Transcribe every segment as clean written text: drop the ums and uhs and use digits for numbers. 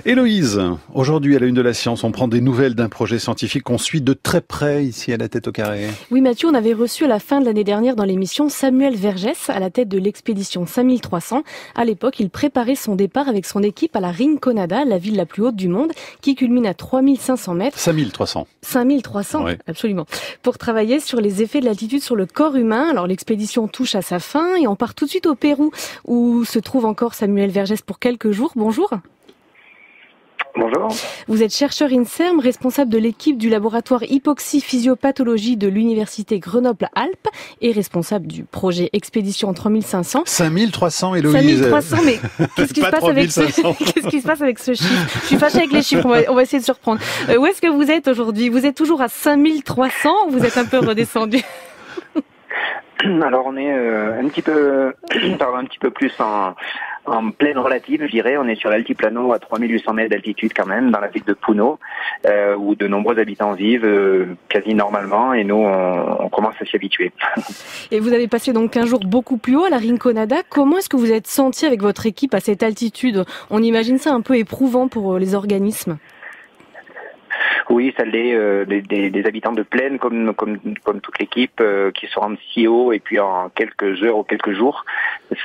Héloïse, aujourd'hui à la une de la science, on prend des nouvelles d'un projet scientifique qu'on suit de très près ici à la Tête au Carré. Oui Mathieu, on avait reçu à la fin de l'année dernière dans l'émission Samuel Vergès à la tête de l'expédition 5300. À l'époque, il préparait son départ avec son équipe à la Rinconada, la ville la plus haute du monde, qui culmine à 3500 mètres. 5300. 5300, Ouais. absolument. Pour travailler sur les effets de l'altitude sur le corps humain. Alors l'expédition touche à sa fin et on part tout de suite au Pérou où se trouve encore Samuel Vergès pour quelques jours. Bonjour. Bonjour. Vous êtes chercheur INSERM, responsable de l'équipe du laboratoire hypoxie-physiopathologie de l'université Grenoble-Alpes et responsable du projet Expédition 3500. 5300, Héloïse. 5300, mais qu'est-ce qui se passe avec qu'est-ce qui se passe avec ce chiffre? Je suis fâchée avec les chiffres, on va essayer de se reprendre. Où est-ce que vous êtes aujourd'hui? Vous êtes toujours à 5300 ou vous êtes un peu redescendu? Alors on est un petit peu plus en plaine relative, je dirais. On est sur l'altiplano à 3800 mètres d'altitude quand même, dans la ville de Puno, où de nombreux habitants vivent quasi normalement, et nous on commence à s'y habituer. Et vous avez passé donc un jour beaucoup plus haut à la Rinconada. Comment est-ce que vous êtes senti avec votre équipe à cette altitude? On imagine ça un peu éprouvant pour les organismes. Oui, ça l'est. Des habitants de plaine, comme toute l'équipe, qui se rendent si haut et puis en quelques heures ou quelques jours,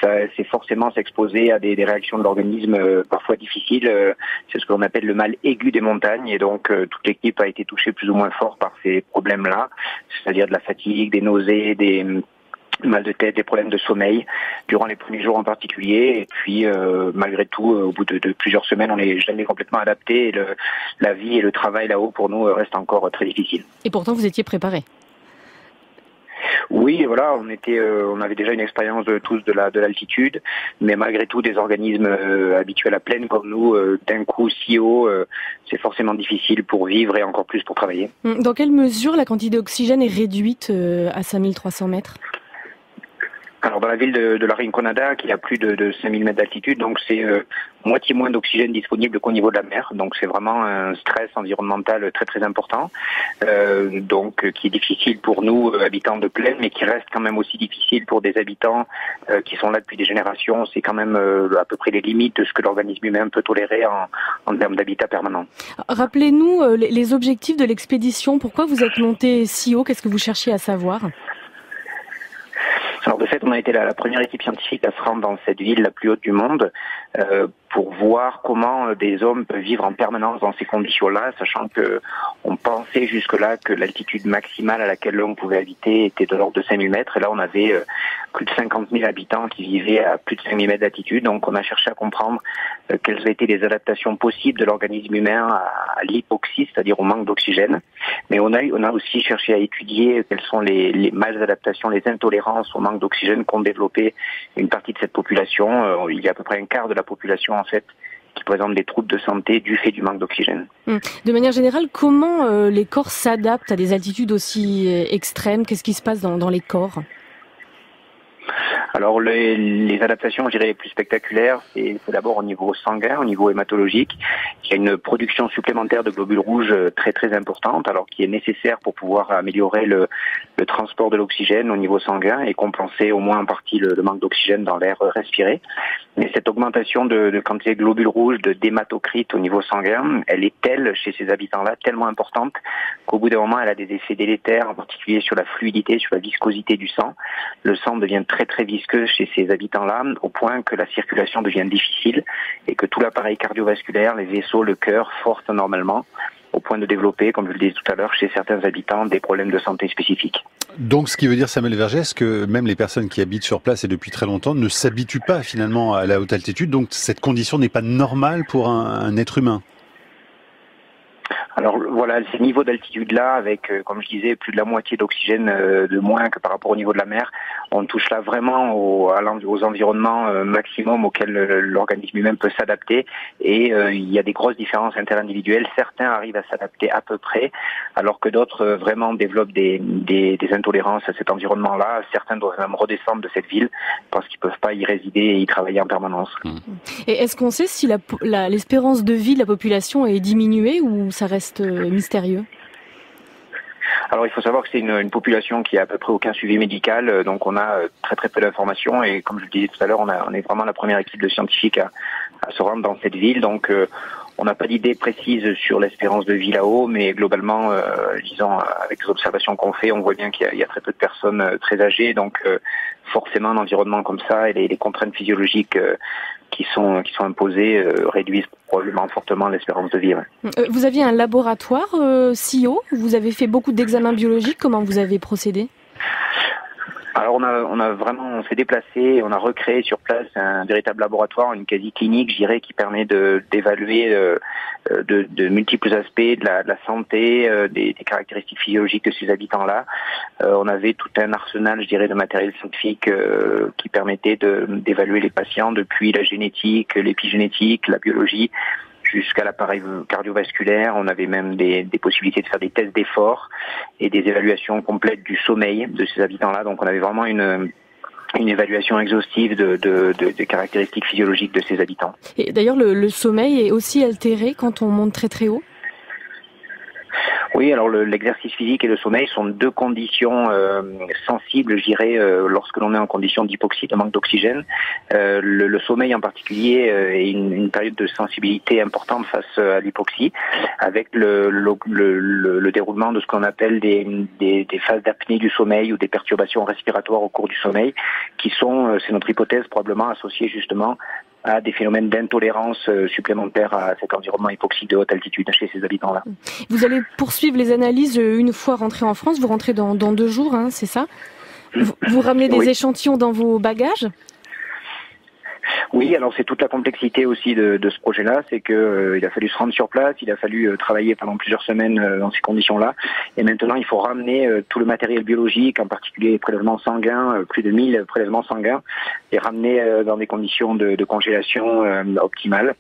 c'est forcément s'exposer à des réactions de l'organisme parfois difficiles. C'est ce que l'on appelle le mal aigu des montagnes, et donc toute l'équipe a été touchée plus ou moins fort par ces problèmes-là, c'est-à-dire de la fatigue, des nausées, des mal de tête, des problèmes de sommeil durant les premiers jours en particulier, et puis malgré tout au bout de plusieurs semaines on n'est jamais complètement adapté, et la vie et le travail là-haut pour nous restent encore très difficiles. Et pourtant vous étiez préparés. Oui, voilà, on avait déjà une expérience tous de l'altitude, mais malgré tout des organismes habitués à la plaine comme nous, d'un coup si haut, c'est forcément difficile pour vivre et encore plus pour travailler. Dans quelle mesure la quantité d'oxygène est réduite à 5300 mètres? Alors dans la ville de la Rinconada, qui a plus de 5000 mètres d'altitude, donc c'est moitié moins d'oxygène disponible qu'au niveau de la mer. Donc c'est vraiment un stress environnemental très très important, donc qui est difficile pour nous habitants de plaine, mais qui reste quand même aussi difficile pour des habitants qui sont là depuis des générations. C'est quand même à peu près les limites de ce que l'organisme humain peut tolérer en termes d'habitat permanent. Rappelez-nous les objectifs de l'expédition. Pourquoi vous êtes monté si haut? Qu'est-ce que vous cherchiez à savoir? Alors de fait, on a été la première équipe scientifique à se rendre dans cette ville la plus haute du monde pour voir comment des hommes peuvent vivre en permanence dans ces conditions-là, sachant que on pensait jusque-là que l'altitude maximale à laquelle l'homme pouvait habiter était de l'ordre de 5000 mètres, et là on avait plus de 50 000 habitants qui vivaient à plus de 5000 mètres d'altitude. Donc on a cherché à comprendre quelles étaient les adaptations possibles de l'organisme humain à l'hypoxie, c'est-à-dire au manque d'oxygène. Mais on a aussi cherché à étudier quelles sont les maladaptations, les intolérances au manque d'oxygène qu'ont développé une partie de cette population. Il y a à peu près un quart de la population en fait qui présente des troubles de santé du fait du manque d'oxygène. De manière générale, comment les corps s'adaptent à des altitudes aussi extrêmes? Qu'est-ce qui se passe dans les corps? Alors les adaptations, je dirais, les plus spectaculaires, c'est d'abord au niveau sanguin, au niveau hématologique. Il y a une production supplémentaire de globules rouges très très importante, alors qui est nécessaire pour pouvoir améliorer le transport de l'oxygène au niveau sanguin et compenser au moins en partie le manque d'oxygène dans l'air respiré. Mais cette augmentation de quantité de globules rouges, d'hématocrite au niveau sanguin, elle est telle chez ces habitants-là, tellement importante qu'au bout d'un moment, elle a des effets délétères, en particulier sur la fluidité, sur la viscosité du sang. Le sang devient très très visqueux chez ces habitants-là, au point que la circulation devient difficile et que tout l'appareil cardiovasculaire, les vaisseaux, le cœur forcent normalement, au point de développer, comme je le disais tout à l'heure, chez certains habitants, des problèmes de santé spécifiques. Donc ce qui veut dire, Samuel Vergès, que même les personnes qui habitent sur place et depuis très longtemps ne s'habituent pas finalement à la haute altitude, donc cette condition n'est pas normale pour un être humain. Alors voilà, ces niveaux d'altitude-là, avec, comme je disais, plus de la moitié d'oxygène de moins que par rapport au niveau de la mer, on touche là vraiment aux environnements maximum auxquels l'organisme humain peut s'adapter. Et il y a des grosses différences interindividuelles. Certains arrivent à s'adapter à peu près, alors que d'autres vraiment développent des intolérances à cet environnement-là. Certains doivent même redescendre de cette ville parce qu'ils ne peuvent pas y résider et y travailler en permanence. Et est-ce qu'on sait si l'espérance de vie de la population est diminuée ou ça reste mystérieux? Alors il faut savoir que c'est une population qui a à peu près aucun suivi médical, donc on a très très peu d'informations, et comme je le disais tout à l'heure, on est vraiment la première équipe de scientifiques à se rendre dans cette ville, donc On n'a pas d'idée précise sur l'espérance de vie là-haut, mais globalement, disons, avec les observations qu'on fait, on voit bien qu'il y a très peu de personnes très âgées, donc forcément un environnement comme ça et les contraintes physiologiques qui sont imposées réduisent probablement fortement l'espérance de vie. Ouais. Vous aviez un laboratoire CIO, vous avez fait beaucoup d'examens biologiques, comment vous avez procédé ? Alors on s'est déplacé, on a recréé sur place un véritable laboratoire, une quasi-clinique, je dirais, qui permet d'évaluer de multiples aspects de la santé, des caractéristiques physiologiques de ces habitants-là. On avait tout un arsenal, je dirais, de matériel scientifique qui permettait d'évaluer les patients depuis la génétique, l'épigénétique, la biologie, jusqu'à l'appareil cardiovasculaire. On avait même des possibilités de faire des tests d'effort et des évaluations complètes du sommeil de ces habitants-là. Donc on avait vraiment une évaluation exhaustive des caractéristiques physiologiques de ces habitants. Et d'ailleurs, le sommeil est aussi altéré quand on monte très très haut ? Oui, alors l'exercice physique et le sommeil sont deux conditions sensibles, je dirais, lorsque l'on est en condition d'hypoxie, de manque d'oxygène. Le sommeil en particulier est une période de sensibilité importante face à l'hypoxie, avec le déroulement de ce qu'on appelle des phases d'apnée du sommeil ou des perturbations respiratoires au cours du sommeil, qui sont, c'est notre hypothèse, probablement associées justement à des phénomènes d'intolérance supplémentaires à cet environnement hypoxique de haute altitude chez ces habitants-là. Vous allez poursuivre les analyses une fois rentré en France. Vous rentrez dans 2 jours, hein, c'est ça ? Vous ramenez des échantillons dans vos bagages ? Oui, alors c'est toute la complexité aussi de ce projet-là, c'est que il a fallu se rendre sur place, il a fallu travailler pendant plusieurs semaines dans ces conditions-là, et maintenant il faut ramener tout le matériel biologique, en particulier les prélèvements sanguins, plus de 1000 prélèvements sanguins, et ramener dans des conditions de congélation optimales.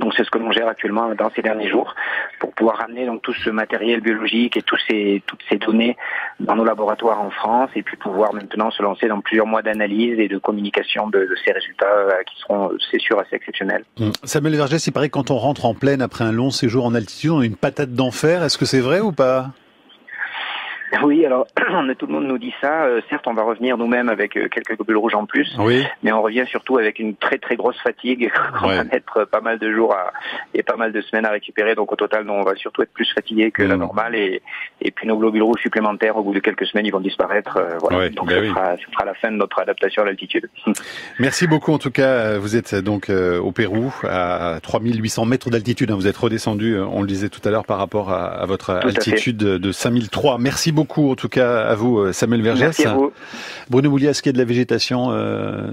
Donc c'est ce que l'on gère actuellement dans ces derniers jours pour pouvoir ramener donc tout ce matériel biologique et toutes ces données dans nos laboratoires en France et puis pouvoir maintenant se lancer dans plusieurs mois d'analyse et de communication de ces résultats qui seront, c'est sûr, assez exceptionnels. Samuel Vergès, il paraît que quand on rentre en plaine après un long séjour en altitude, on a une patate d'enfer. Est-ce que c'est vrai ou pas ? Oui, alors tout le monde nous dit ça. Certes, on va revenir nous-mêmes avec quelques globules rouges en plus, oui, mais on revient surtout avec une très très grosse fatigue. On va mettre pas mal de jours et pas mal de semaines à récupérer. Donc au total, on va surtout être plus fatigué que la normale et puis nos globules rouges supplémentaires, au bout de quelques semaines, ils vont disparaître. Voilà. Donc ce sera la fin de notre adaptation à l'altitude. Merci beaucoup. En tout cas, vous êtes donc au Pérou à 3800 mètres d'altitude. Vous êtes redescendu, on le disait tout à l'heure, par rapport à votre altitude de 5003. Merci beaucoup en tout cas à vous, Samuel Vergès. Merci à vous. Bruno Boulier, est-ce qu'il y a de la végétation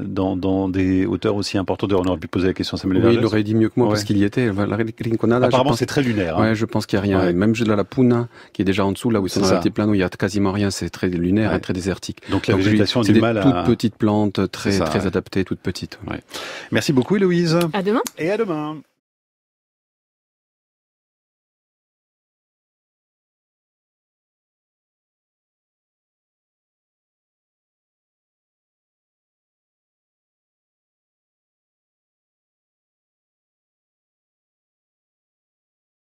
dans des hauteurs aussi importantes? On aurait pu poser la question à Samuel Vergès. Oui, il aurait dit mieux que moi parce qu'il y était. La Rinconada, apparemment, c'est très lunaire. Ouais, je pense qu'il n'y a rien. Même de la Puna, qui est déjà en dessous, là où ils sont dans l'altiplano, il n'y a quasiment rien. C'est très lunaire et très désertique. Donc la végétation a du mal à... C'est des toutes petites plantes, très adaptées, toutes petites. Merci beaucoup, Héloïse. À demain. Et à demain.